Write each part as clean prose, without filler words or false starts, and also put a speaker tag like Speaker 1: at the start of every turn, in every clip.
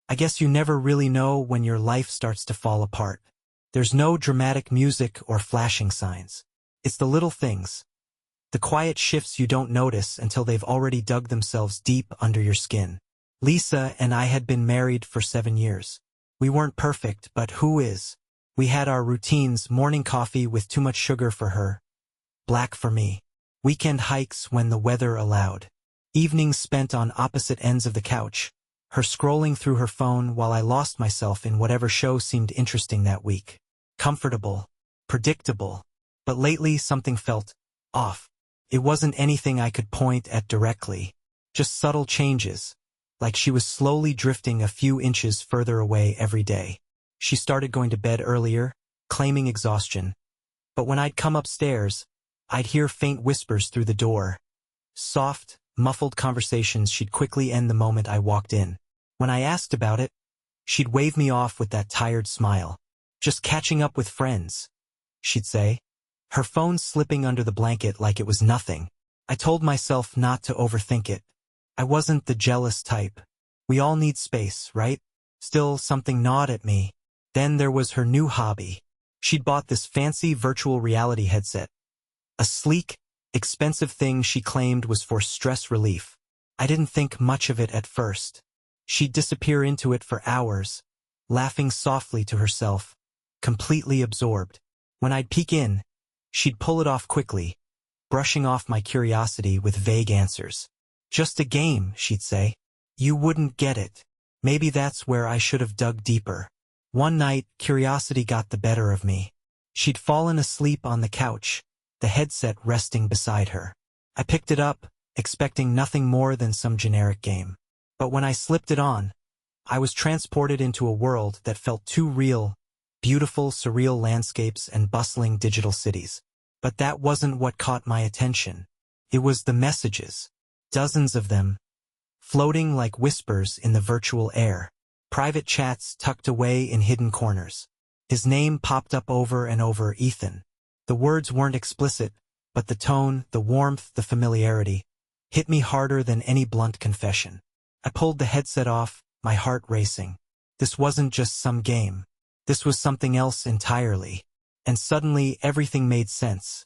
Speaker 1: I guess you never really know when your life starts to fall apart. There's no dramatic music or flashing signs. It's the little things. The quiet shifts you don't notice until they've already dug themselves deep under your skin. Lisa and I had been married for 7 years. We weren't perfect, but who is? We had our routines: morning coffee with too much sugar for her, black for me. Weekend hikes when the weather allowed. Evenings spent on opposite ends of the couch, her scrolling through her phone while I lost myself in whatever show seemed interesting that week. Comfortable, predictable, but lately something felt off. It wasn't anything I could point at directly, just subtle changes, like she was slowly drifting a few inches further away every day. She started going to bed earlier, claiming exhaustion, but when I'd come upstairs, I'd hear faint whispers through the door. Soft, muffled conversations she'd quickly end the moment I walked in. When I asked about it, she'd wave me off with that tired smile. Just catching up with friends, she'd say, her phone slipping under the blanket like it was nothing. I told myself not to overthink it. I wasn't the jealous type. We all need space, right? Still, something gnawed at me. Then there was her new hobby. She'd bought this fancy virtual reality headset. A sleek, expensive thing she claimed was for stress relief. I didn't think much of it at first. She'd disappear into it for hours, laughing softly to herself, completely absorbed. When I'd peek in, she'd pull it off quickly, brushing off my curiosity with vague answers. Just a game, she'd say. You wouldn't get it. Maybe that's where I should have dug deeper. One night, curiosity got the better of me. She'd fallen asleep on the couch, the headset resting beside her. I picked it up, expecting nothing more than some generic game. But when I slipped it on, I was transported into a world that felt too real: beautiful, surreal landscapes and bustling digital cities. But that wasn't what caught my attention. It was the messages. Dozens of them, floating like whispers in the virtual air. Private chats tucked away in hidden corners. His name popped up over and over: Ethan. The words weren't explicit, but the tone, the warmth, the familiarity hit me harder than any blunt confession. I pulled the headset off, my heart racing. This wasn't just some game. This was something else entirely. And suddenly everything made sense.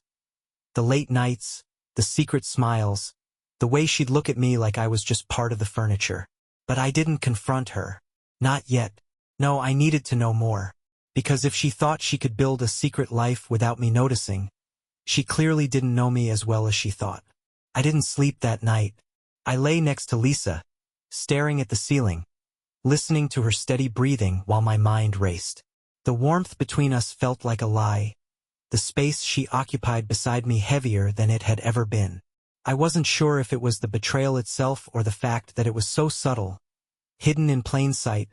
Speaker 1: The late nights, the secret smiles, the way she'd look at me like I was just part of the furniture. But I didn't confront her. Not yet. No, I needed to know more. Because if she thought she could build a secret life without me noticing, she clearly didn't know me as well as she thought. I didn't sleep that night. I lay next to Lisa, staring at the ceiling, listening to her steady breathing while my mind raced. The warmth between us felt like a lie, the space she occupied beside me heavier than it had ever been. I wasn't sure if it was the betrayal itself or the fact that it was so subtle, hidden in plain sight,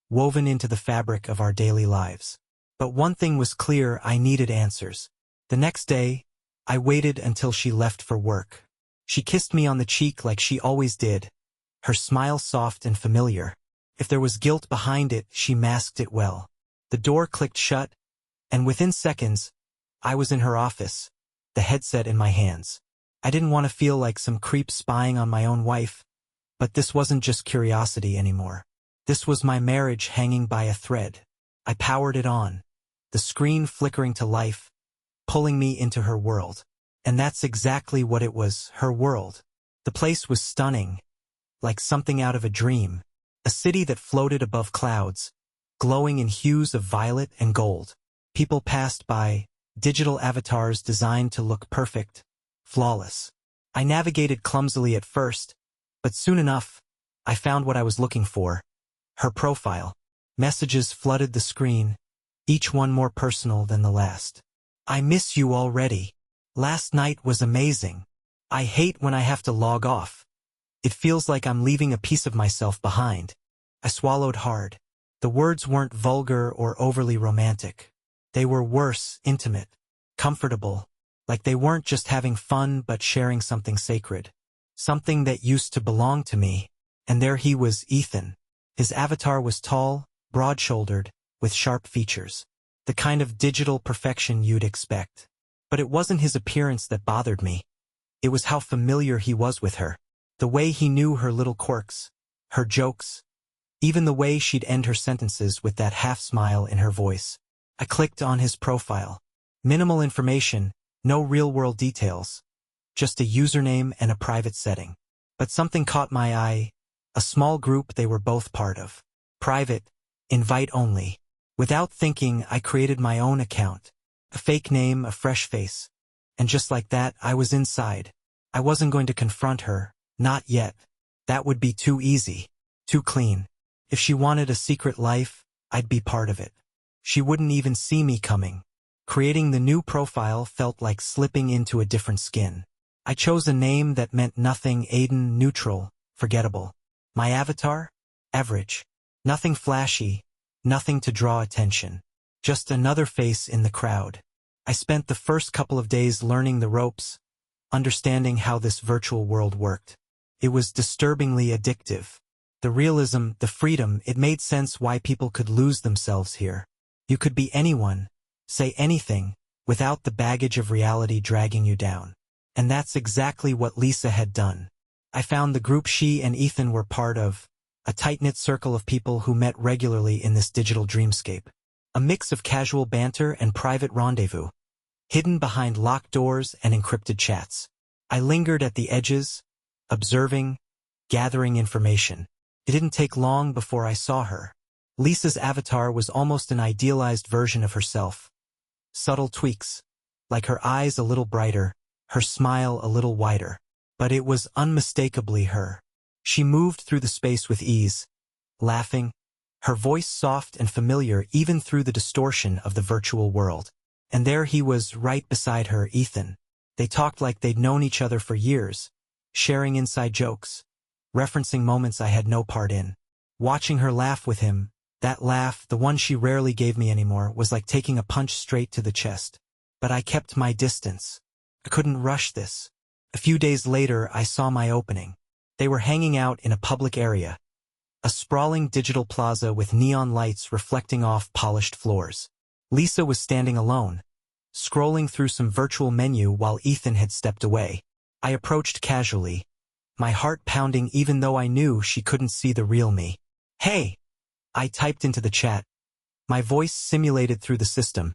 Speaker 1: woven into the fabric of our daily lives. But one thing was clear: I needed answers. The next day, I waited until she left for work. She kissed me on the cheek like she always did, her smile soft and familiar. If there was guilt behind it, she masked it well. The door clicked shut, and within seconds, I was in her office, the headset in my hands. I didn't want to feel like some creep spying on my own wife, but this wasn't just curiosity anymore. This was my marriage hanging by a thread. I powered it on, the screen flickering to life, pulling me into her world. And that's exactly what it was, her world. The place was stunning, like something out of a dream. A city that floated above clouds, glowing in hues of violet and gold. People passed by, digital avatars designed to look perfect, flawless. I navigated clumsily at first, but soon enough, I found what I was looking for: her profile. Messages flooded the screen, each one more personal than the last. I miss you already. Last night was amazing. I hate when I have to log off. It feels like I'm leaving a piece of myself behind. I swallowed hard. The words weren't vulgar or overly romantic. They were worse, intimate, comfortable, like they weren't just having fun but sharing something sacred. Something that used to belong to me. And there he was, Ethan. His avatar was tall, broad-shouldered, with sharp features. The kind of digital perfection you'd expect. But it wasn't his appearance that bothered me. It was how familiar he was with her. The way he knew her little quirks, her jokes, Even the way she'd end her sentences with that half-smile in her voice. I clicked on his profile. Minimal information, no real-world details. Just a username and a private setting. But something caught my eye. A small group they were both part of. Private, invite only. Without thinking, I created my own account. A fake name, a fresh face. And just like that, I was inside. I wasn't going to confront her, not yet. That would be too easy, too clean. If she wanted a secret life, I'd be part of it. She wouldn't even see me coming. Creating the new profile felt like slipping into a different skin. I chose a name that meant nothing. Aiden, neutral, forgettable. My avatar? Average. Nothing flashy, nothing to draw attention. Just another face in the crowd. I spent the first couple of days learning the ropes, understanding how this virtual world worked. It was disturbingly addictive. The realism, the freedom, it made sense why people could lose themselves here. You could be anyone, say anything, without the baggage of reality dragging you down. And that's exactly what Lisa had done. I found the group she and Ethan were part of, a tight-knit circle of people who met regularly in this digital dreamscape. A mix of casual banter and private rendezvous, hidden behind locked doors and encrypted chats. I lingered at the edges, observing, gathering information. It didn't take long before I saw her. Lisa's avatar was almost an idealized version of herself. Subtle tweaks, like her eyes a little brighter, her smile a little wider. But it was unmistakably her. She moved through the space with ease, laughing, her voice soft and familiar even through the distortion of the virtual world. And there he was right beside her, Ethan. They talked like they'd known each other for years, sharing inside jokes, referencing moments I had no part in. Watching her laugh with him, that laugh, the one she rarely gave me anymore, was like taking a punch straight to the chest. But I kept my distance. I couldn't rush this. A few days later, I saw my opening. They were hanging out in a public area, a sprawling digital plaza with neon lights reflecting off polished floors. Lisa was standing alone, scrolling through some virtual menu while Ethan had stepped away. I approached casually, my heart pounding even though I knew she couldn't see the real me. "Hey!" I typed into the chat, my voice simulated through the system,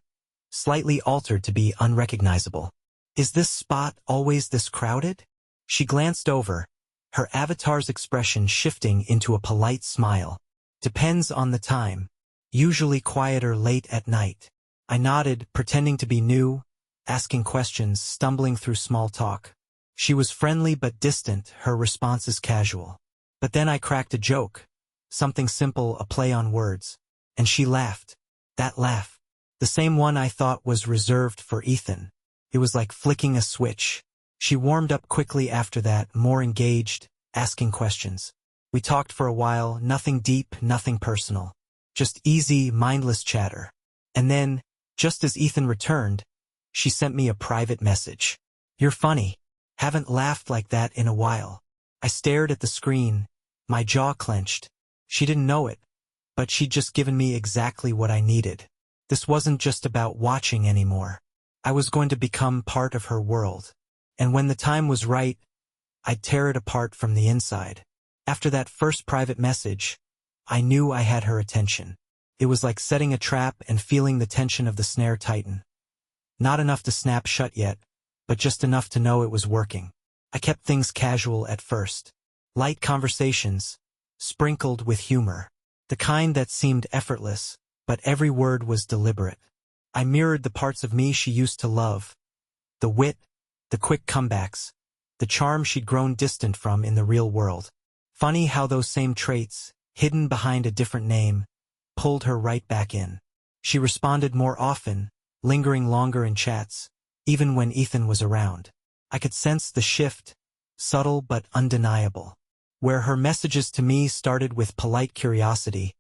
Speaker 1: slightly altered to be unrecognizable. "Is this spot always this crowded?" She glanced over, her avatar's expression shifting into a polite smile. "Depends on the time. Usually quieter late at night." I nodded, pretending to be new, asking questions, stumbling through small talk. She was friendly but distant, her responses casual. But then I cracked a joke, something simple, a play on words. And she laughed. That laugh. The same one I thought was reserved for Ethan. It was like flicking a switch. She warmed up quickly after that, more engaged, asking questions. We talked for a while, nothing deep, nothing personal. Just easy, mindless chatter. And then, just as Ethan returned, she sent me a private message. "You're funny. Haven't laughed like that in a while." I stared at the screen, my jaw clenched. She didn't know it, but she'd just given me exactly what I needed. This wasn't just about watching anymore. I was going to become part of her world. And when the time was right, I'd tear it apart from the inside. After that first private message, I knew I had her attention. It was like setting a trap and feeling the tension of the snare tighten. Not enough to snap shut yet, but just enough to know it was working. I kept things casual at first. Light conversations, sprinkled with humor. The kind that seemed effortless, but every word was deliberate. I mirrored the parts of me she used to love. The wit, the quick comebacks, the charm she'd grown distant from in the real world. Funny how those same traits, hidden behind a different name, pulled her right back in. She responded more often, lingering longer in chats, even when Ethan was around. I could sense the shift, subtle but undeniable. Where her messages to me started with polite curiosity,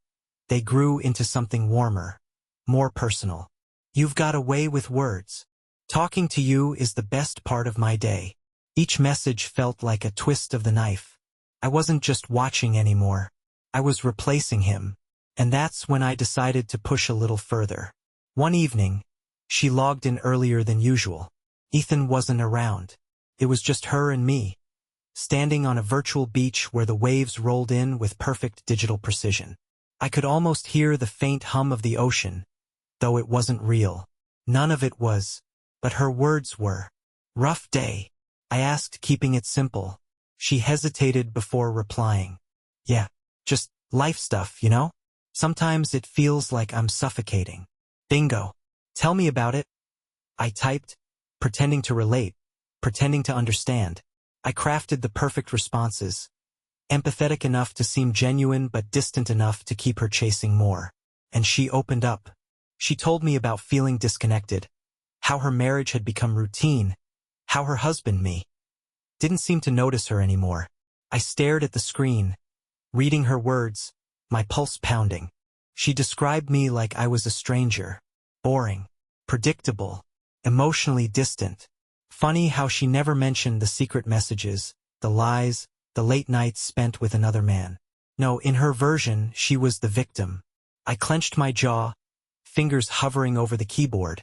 Speaker 1: they grew into something warmer, more personal. "You've got a way with words. Talking to you is the best part of my day." Each message felt like a twist of the knife. I wasn't just watching anymore. I was replacing him. And that's when I decided to push a little further. One evening, she logged in earlier than usual. Ethan wasn't around. It was just her and me. standing on a virtual beach where the waves rolled in with perfect digital precision. I could almost hear the faint hum of the ocean, though it wasn't real. None of it was, but her words were. Rough day? I asked, keeping it simple. She hesitated before replying. Yeah, just life stuff, you know? Sometimes it feels like I'm suffocating. Bingo. Tell me about it. I typed, pretending to relate, pretending to understand. I crafted the perfect responses, empathetic enough to seem genuine but distant enough to keep her chasing more. And she opened up. She told me about feeling disconnected, how her marriage had become routine, how her husband, me, didn't seem to notice her anymore. I stared at the screen, reading her words, my pulse pounding. She described me like I was a stranger, boring, predictable, emotionally distant. Funny how she never mentioned the secret messages, the lies, the late nights spent with another man. No, in her version, she was the victim. I clenched my jaw, fingers hovering over the keyboard,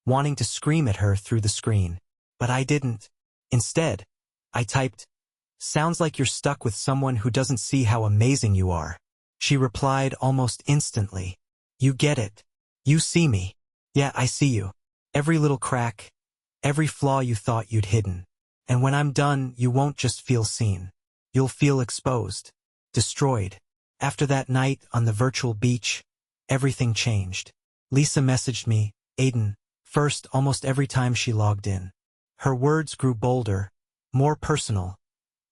Speaker 1: wanting to scream at her through the screen. But I didn't. Instead, I typed, "Sounds like you're stuck with someone who doesn't see how amazing you are." She replied almost instantly, "You get it. You see me. Yeah, I see you. Every little crack, every flaw you thought you'd hidden. And when I'm done, you won't just feel seen. You'll feel exposed, destroyed." After that night on the virtual beach, everything changed. Lisa messaged me, Aiden, first almost every time she logged in. Her words grew bolder, more personal,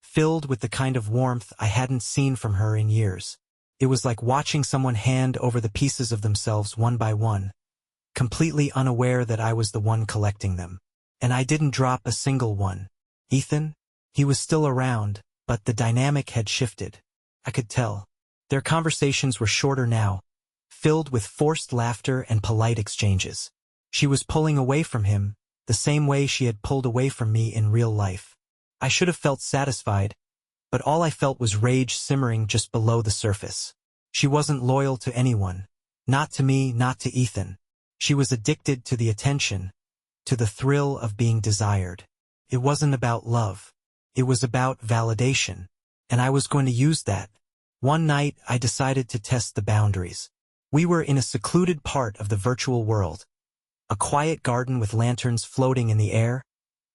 Speaker 1: filled with the kind of warmth I hadn't seen from her in years. It was like watching someone hand over the pieces of themselves one by one, completely unaware that I was the one collecting them. And I didn't drop a single one. Ethan? He was still around, but the dynamic had shifted. I could tell. Their conversations were shorter now, filled with forced laughter and polite exchanges. She was pulling away from him, the same way she had pulled away from me in real life. I should have felt satisfied, but all I felt was rage simmering just below the surface. She wasn't loyal to anyone. Not to me, not to Ethan. She was addicted to the attention, to the thrill of being desired. It wasn't about love. It was about validation. And I was going to use that. One night, I decided to test the boundaries. We were in a secluded part of the virtual world. A quiet garden with lanterns floating in the air,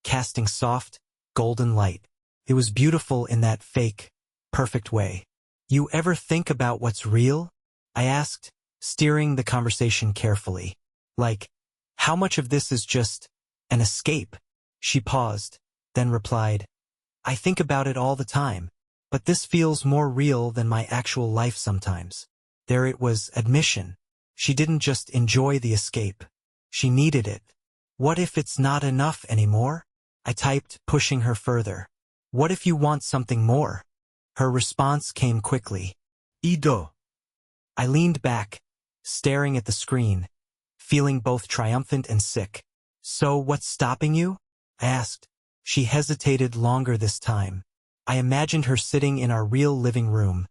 Speaker 1: casting soft, golden light. It was beautiful in that fake, perfect way. You ever think about what's real? I asked, steering the conversation carefully. Like, how much of this is just an escape? She paused, then replied, I think about it all the time, but this feels more real than my actual life sometimes. There it was, admission. She didn't just enjoy the escape. She needed it. What if it's not enough anymore? I typed, pushing her further. What if you want something more? Her response came quickly. Ido. I leaned back, staring at the screen, feeling both triumphant and sick. So what's stopping you? I asked. She hesitated longer this time. I imagined her sitting in our real living room,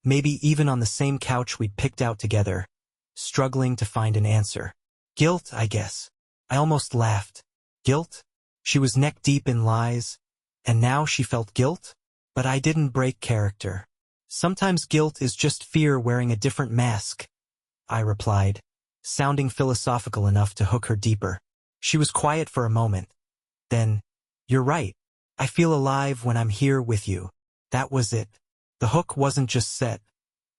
Speaker 1: maybe even on the same couch we'd picked out together, struggling to find an answer. Guilt, I guess. I almost laughed. Guilt? She was neck deep in lies, and now she felt guilt? But I didn't break character. Sometimes guilt is just fear wearing a different mask, I replied, sounding philosophical enough to hook her deeper. She was quiet for a moment. Then, you're right. I feel alive when I'm here with you. That was it. The hook wasn't just set.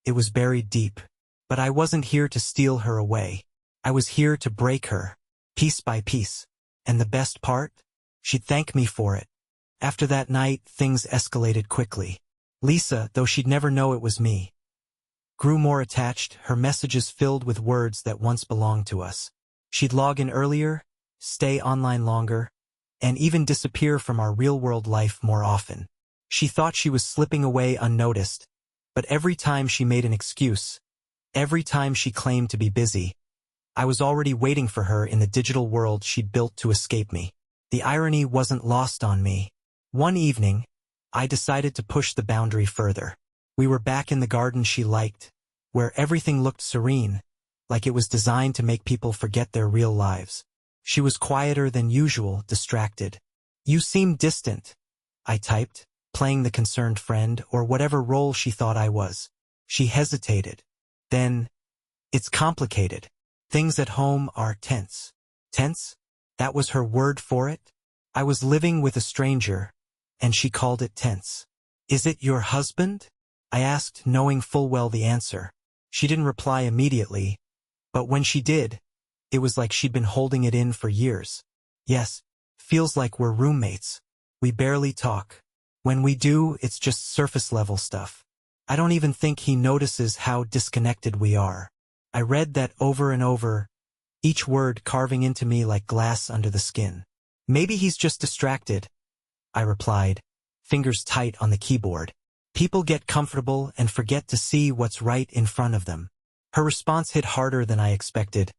Speaker 1: It was buried deep. But I wasn't here to steal her away. I was here to break her, piece by piece. And the best part? She'd thank me for it. After that night, things escalated quickly. Lisa, though she'd never know it was me, grew more attached, her messages filled with words that once belonged to us. She'd log in earlier, stay online longer, and even disappear from our real-world life more often. She thought she was slipping away unnoticed, but every time she made an excuse, every time she claimed to be busy, I was already waiting for her in the digital world she'd built to escape me. The irony wasn't lost on me. One evening, I decided to push the boundary further. We were back in the garden she liked, where everything looked serene, like it was designed to make people forget their real lives. She was quieter than usual, distracted. You seem distant, I typed, playing the concerned friend, or whatever role she thought I was. She hesitated. Then, it's complicated. Things at home are tense. Tense? That was her word for it? I was living with a stranger, and she called it tense. Is it your husband? I asked, knowing full well the answer. She didn't reply immediately, but when she did, it was like she'd been holding it in for years. Yes, feels like we're roommates. We barely talk. When we do, it's just surface-level stuff. I don't even think he notices how disconnected we are. I read that over and over, each word carving into me like glass under the skin. Maybe he's just distracted, I replied, fingers tight on the keyboard. People get comfortable and forget to see what's right in front of them. Her response hit harder than I expected.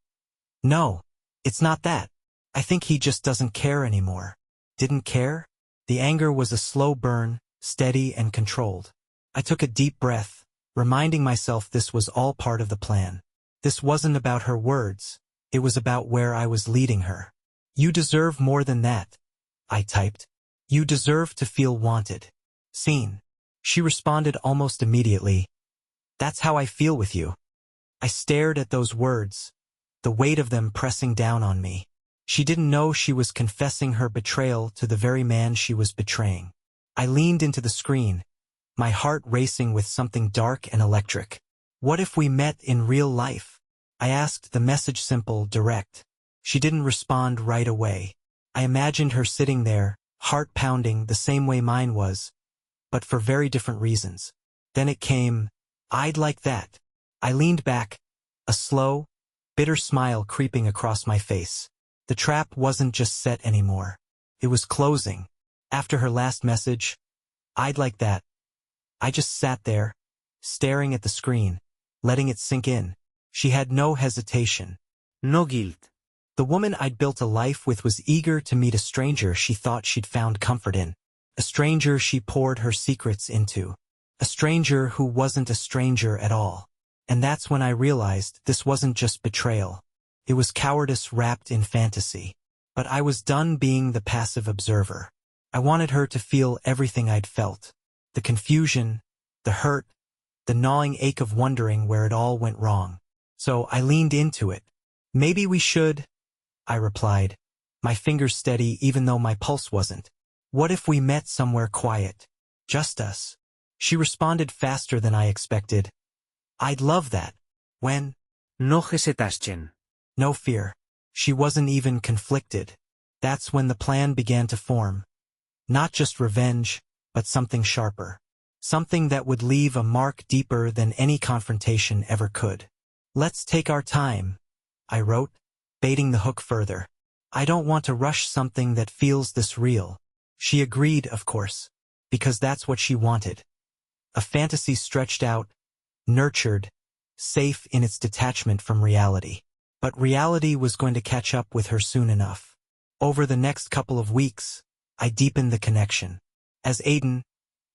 Speaker 1: No, it's not that. I think he just doesn't care anymore. Didn't care? The anger was a slow burn, steady and controlled. I took a deep breath, reminding myself this was all part of the plan. This wasn't about her words. It was about where I was leading her. You deserve more than that, I typed. You deserve to feel wanted. Seen. She responded almost immediately. That's how I feel with you. I stared at those words, the weight of them pressing down on me. She didn't know she was confessing her betrayal to the very man she was betraying. I leaned into the screen, my heart racing with something dark and electric. What if we met in real life? I asked, the message simple, direct. She didn't respond right away. I imagined her sitting there, heart pounding the same way mine was, but for very different reasons. Then it came, I'd like that. I leaned back, a slow, bitter smile creeping across my face. The trap wasn't just set anymore. It was closing. After her last message, I'd like that. I just sat there, staring at the screen, letting it sink in. She had no hesitation. No guilt. The woman I'd built a life with was eager to meet a stranger she thought she'd found comfort in. A stranger she poured her secrets into. A stranger who wasn't a stranger at all. And that's when I realized this wasn't just betrayal. It was cowardice wrapped in fantasy. But I was done being the passive observer. I wanted her to feel everything I'd felt. The confusion, the hurt, the gnawing ache of wondering where it all went wrong. So I leaned into it. Maybe we should, I replied, my fingers steady even though my pulse wasn't. What if we met somewhere quiet? Just us. She responded faster than I expected. I'd love that. When?
Speaker 2: No hesitación.
Speaker 1: No fear. She wasn't even conflicted. That's when the plan began to form. Not just revenge, but something sharper. Something that would leave a mark deeper than any confrontation ever could. Let's take our time, I wrote, baiting the hook further. I don't want to rush something that feels this real. She agreed, of course, because that's what she wanted. A fantasy stretched out, nurtured, safe in its detachment from reality. But reality was going to catch up with her soon enough. Over the next couple of weeks, I deepened the connection. As Aiden,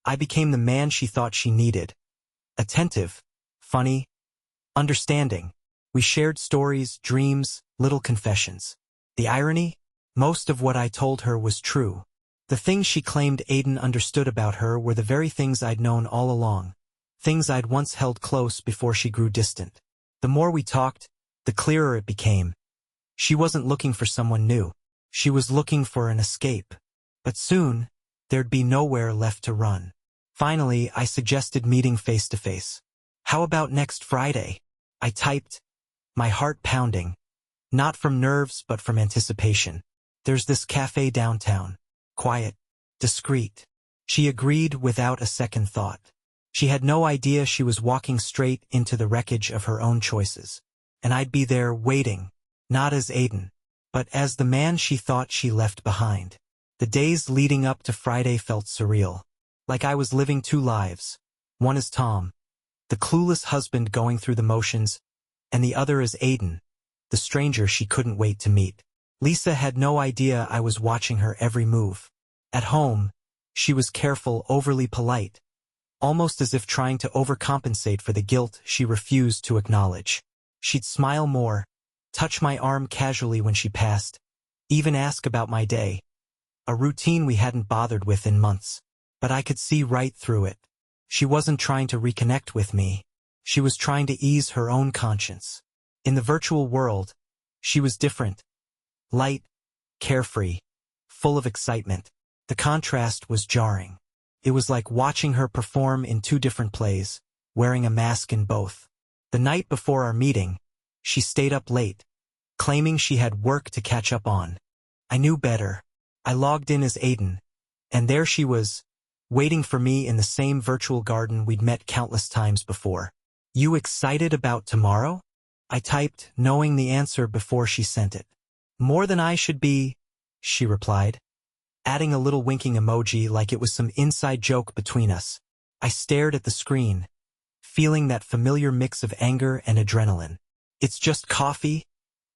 Speaker 1: I became the man she thought she needed. Attentive, funny, understanding. We shared stories, dreams, little confessions. The irony? Most of what I told her was true. The things she claimed Aiden understood about her were the very things I'd known all along. Things I'd once held close before she grew distant. The more we talked, the clearer it became. She wasn't looking for someone new. She was looking for an escape. But soon, there'd be nowhere left to run. Finally, I suggested meeting face to face. How about next Friday? I typed, my heart pounding. Not from nerves, but from anticipation. There's this cafe downtown. Quiet, discreet. She agreed without a second thought. She had no idea she was walking straight into the wreckage of her own choices. And I'd be there waiting, not as Aiden, but as the man she thought she left behind. The days leading up to Friday felt surreal. Like I was living two lives. One as Tom, the clueless husband going through the motions, and the other as Aiden, the stranger she couldn't wait to meet. Lisa had no idea I was watching her every move. At home, she was careful, overly polite, almost as if trying to overcompensate for the guilt she refused to acknowledge. She'd smile more, touch my arm casually when she passed, even ask about my day, a routine we hadn't bothered with in months. but I could see right through it. She wasn't trying to reconnect with me. She was trying to ease her own conscience. In the virtual world, she was different. Light, carefree, full of excitement. The contrast was jarring. It was like watching her perform in two different plays, wearing a mask in both. The night before our meeting, she stayed up late, claiming she had work to catch up on. I knew better. I logged in as Aiden, and there she was, waiting for me in the same virtual garden we'd met countless times before. "You excited about tomorrow?" I typed, knowing the answer before she sent it. "More than I should be," she replied, adding a little winking emoji like it was some inside joke between us. I stared at the screen, feeling that familiar mix of anger and adrenaline. "It's just coffee,"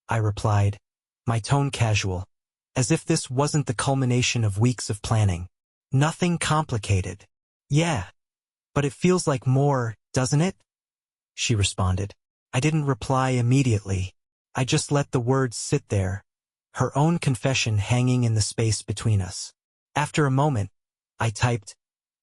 Speaker 1: I replied, my tone casual, as if this wasn't the culmination of weeks of planning. "Nothing complicated." "Yeah, but it feels like more, doesn't it?" she responded. I didn't reply immediately. I just let the words sit there, her own confession hanging in the space between us. After a moment, I typed,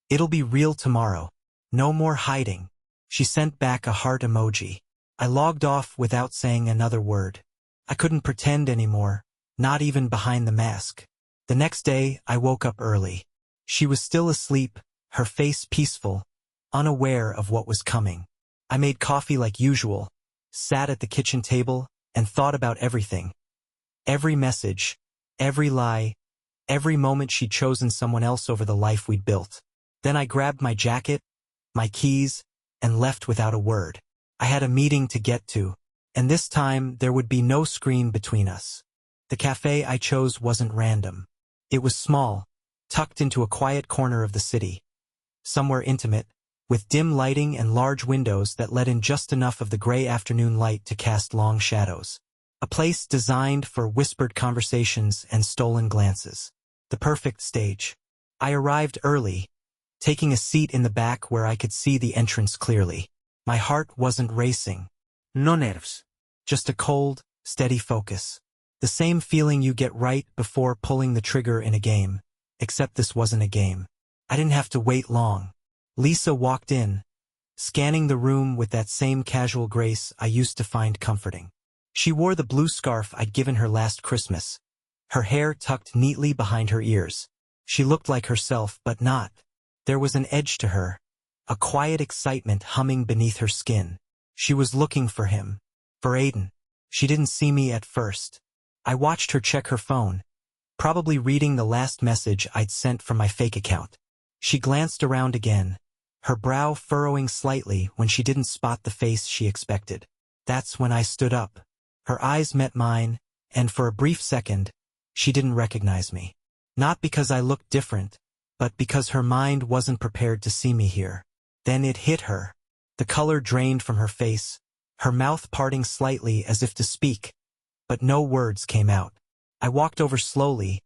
Speaker 1: "It'll be real tomorrow. No more hiding." She sent back a heart emoji. I logged off without saying another word. I couldn't pretend anymore, not even behind the mask. The next day, I woke up early. She was still asleep, her face peaceful, unaware of what was coming. I made coffee like usual, sat at the kitchen table, and thought about everything. Every message, every lie, every moment she'd chosen someone else over the life we'd built. Then I grabbed my jacket, my keys, and left without a word. I had a meeting to get to, and this time there would be no screen between us. The cafe I chose wasn't random. It was small, tucked into a quiet corner of the city. Somewhere intimate, with dim lighting and large windows that let in just enough of the gray afternoon light to cast long shadows. A place designed for whispered conversations and stolen glances. The perfect stage. I arrived early, taking a seat in the back where I could see the entrance clearly. My heart wasn't racing.
Speaker 2: No nerves.
Speaker 1: Just a cold, steady focus. The same feeling you get right before pulling the trigger in a game. Except this wasn't a game. I didn't have to wait long. Lisa walked in, scanning the room with that same casual grace I used to find comforting. She wore the blue scarf I'd given her last Christmas, her hair tucked neatly behind her ears. She looked like herself, but not. There was an edge to her, a quiet excitement humming beneath her skin. She was looking for him, for Aiden. She didn't see me at first. I watched her check her phone, probably reading the last message I'd sent from my fake account. She glanced around again, her brow furrowing slightly when she didn't spot the face she expected. That's when I stood up. Her eyes met mine, and for a brief second, she didn't recognize me. Not because I looked different, but because her mind wasn't prepared to see me here. Then it hit her. The color drained from her face, her mouth parting slightly as if to speak, but no words came out. I walked over slowly,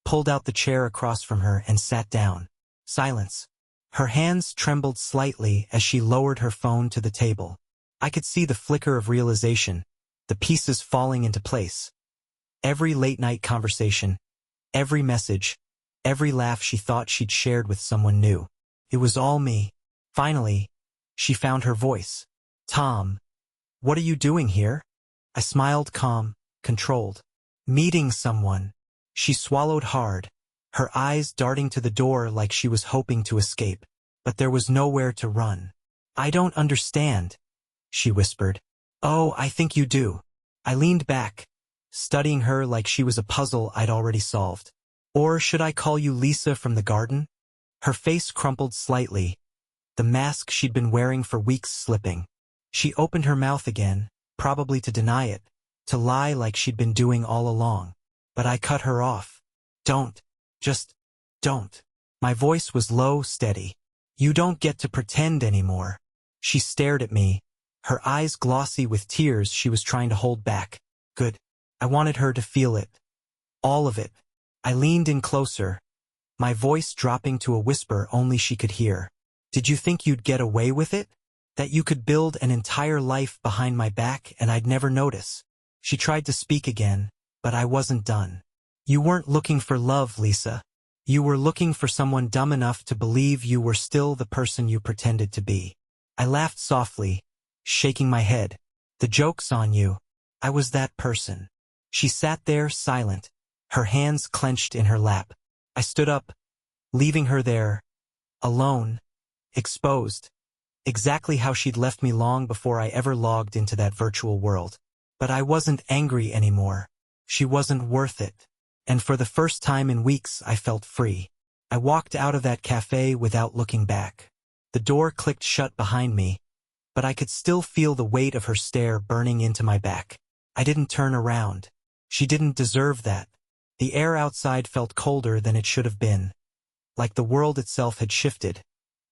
Speaker 1: pulled out the chair across from her and sat down. Silence. Her hands trembled slightly as she lowered her phone to the table. I could see the flicker of realization, the pieces falling into place. Every late-night conversation, every message, every laugh she thought she'd shared with someone new. It was all me. Finally, she found her voice. "Tom, what are you doing here?" I smiled, calm, controlled. "Meeting someone." She swallowed hard, her eyes darting to the door like she was hoping to escape. But there was nowhere to run. "I don't understand," she whispered. "Oh, I think you do." I leaned back, studying her like she was a puzzle I'd already solved. "Or should I call you Lisa from the garden?" Her face crumpled slightly, the mask she'd been wearing for weeks slipping. She opened her mouth again, probably to deny it, to lie like she'd been doing all along. But I cut her off. "Don't. Just don't." My voice was low, steady. "You don't get to pretend anymore." She stared at me, her eyes glossy with tears she was trying to hold back. Good. I wanted her to feel it. All of it. I leaned in closer, my voice dropping to a whisper only she could hear. "Did you think you'd get away with it? That you could build an entire life behind my back and I'd never notice?" She tried to speak again, but I wasn't done. "You weren't looking for love, Lisa. You were looking for someone dumb enough to believe you were still the person you pretended to be. I laughed softly, shaking my head. The joke's on you. I was that person. She sat there, silent, her hands clenched in her lap. I stood up, leaving her there, alone, exposed, exactly how she'd left me long before I ever logged into that virtual world. But I wasn't angry anymore. She wasn't worth it. And for the first time in weeks, I felt free. I walked out of that cafe without looking back. The door clicked shut behind me, but I could still feel the weight of her stare burning into my back. I didn't turn around. She didn't deserve that. The air outside felt colder than it should have been, like the world itself had shifted,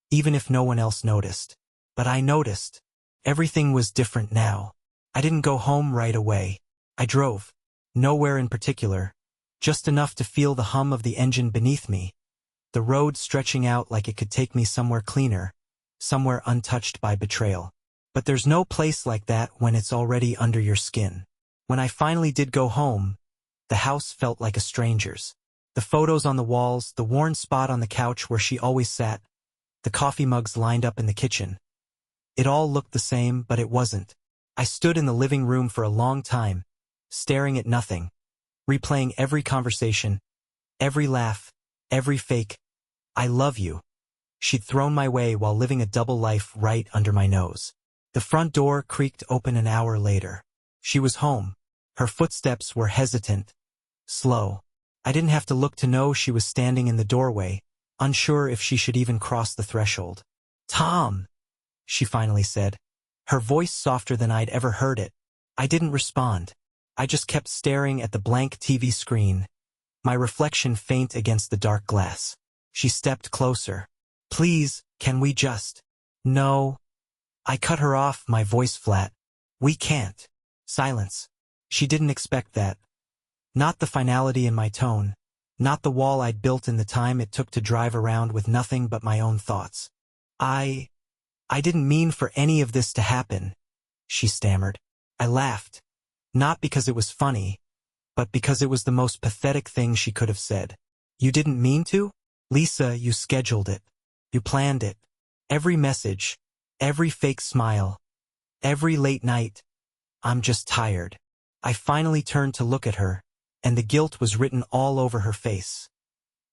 Speaker 1: even if no one else noticed. But I noticed. Everything was different now. I didn't go home right away. I drove. Nowhere in particular. Just enough to feel the hum of the engine beneath me, the road stretching out like it could take me somewhere cleaner, somewhere untouched by betrayal. But there's no place like that when it's already under your skin. When I finally did go home, the house felt like a stranger's. The photos on the walls, the worn spot on the couch where she always sat, the coffee mugs lined up in the kitchen. It all looked the same, but it wasn't. I stood in the living room for a long time, staring at nothing, replaying every conversation, every laugh, every fake, "I love you," she'd thrown my way while living a double life right under my nose. The front door creaked open an hour later. She was home. Her footsteps were hesitant, slow. I didn't have to look to know she was standing in the doorway, unsure if she should even cross the threshold. "Tom," she finally said, her voice softer than I'd ever heard it. I didn't respond. I just kept staring at the blank TV screen, my reflection faint against the dark glass. She stepped closer. "Please, can we just—" "No." I cut her off, my voice flat. "We can't." Silence. She didn't expect that. Not the finality in my tone. Not the wall I'd built in the time it took to drive around with nothing but my own thoughts. I didn't mean for any of this to happen," she stammered. I laughed. Not because it was funny, but because it was the most pathetic thing she could have said. "You didn't mean to? Lisa, you scheduled it. You planned it. Every message, every fake smile, every late night. I'm just tired." I finally turned to look at her, and the guilt was written all over her face,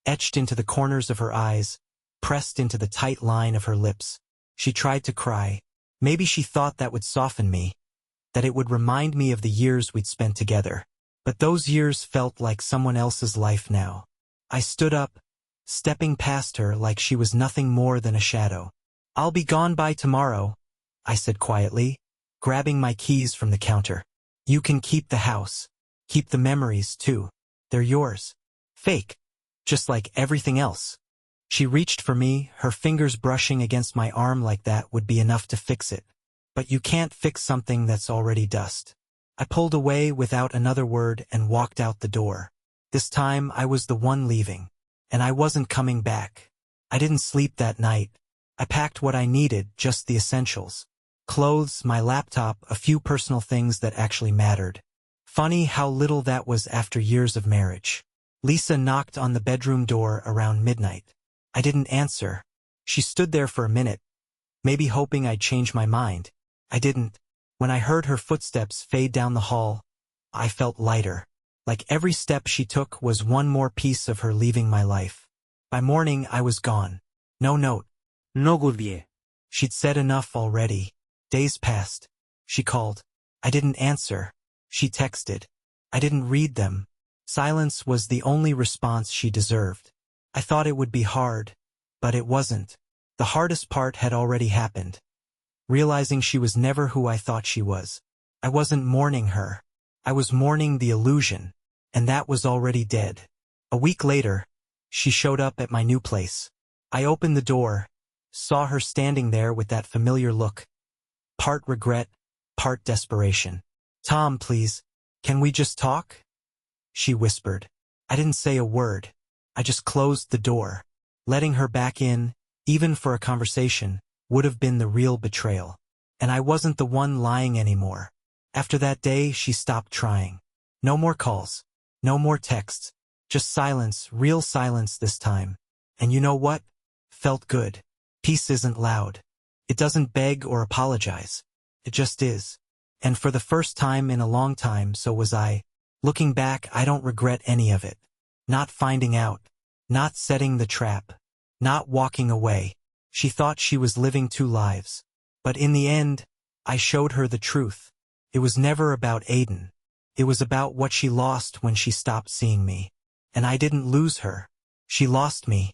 Speaker 1: etched into the corners of her eyes, pressed into the tight line of her lips. She tried to cry. Maybe she thought that would soften me, that it would remind me of the years we'd spent together. But those years felt like someone else's life now. I stood up, stepping past her like she was nothing more than a shadow. "I'll be gone by tomorrow," I said quietly, grabbing my keys from the counter. "You can keep the house. Keep the memories, too. They're yours. Fake. Just like everything else." She reached for me, her fingers brushing against my arm like that would be enough to fix it. But you can't fix something that's already dust. I pulled away without another word and walked out the door. This time I was the one leaving, and I wasn't coming back. I didn't sleep that night. I packed what I needed, just the essentials. Clothes, my laptop, a few personal things that actually mattered. Funny how little that was after years of marriage. Lisa knocked on the bedroom door around midnight. I didn't answer. She stood there for a minute, maybe hoping I'd change my mind. I didn't. When I heard her footsteps fade down the hall, I felt lighter. Like every step she took was one more piece of her leaving my life. By morning, I was gone. No note.
Speaker 2: No goodbye.
Speaker 1: She'd said enough already. Days passed. She called. I didn't answer. She texted. I didn't read them. Silence was the only response she deserved. I thought it would be hard, but it wasn't. The hardest part had already happened. Realizing she was never who I thought she was. I wasn't mourning her. I was mourning the illusion, and that was already dead. A week later, she showed up at my new place. I opened the door, saw her standing there with that familiar look. Part regret, part desperation. "Tom, please, can we just talk?" she whispered. I didn't say a word. I just closed the door. Letting her back in, even for a conversation, would have been the real betrayal. And I wasn't the one lying anymore. After that day, she stopped trying. No more calls. No more texts. Just silence, real silence this time. And you know what? Felt good. Peace isn't loud. It doesn't beg or apologize. It just is. And for the first time in a long time, so was I. Looking back, I don't regret any of it. Not finding out. Not setting the trap. Not walking away. She thought she was living two lives. But in the end, I showed her the truth. It was never about Aiden. It was about what she lost when she stopped seeing me. And I didn't lose her. She lost me.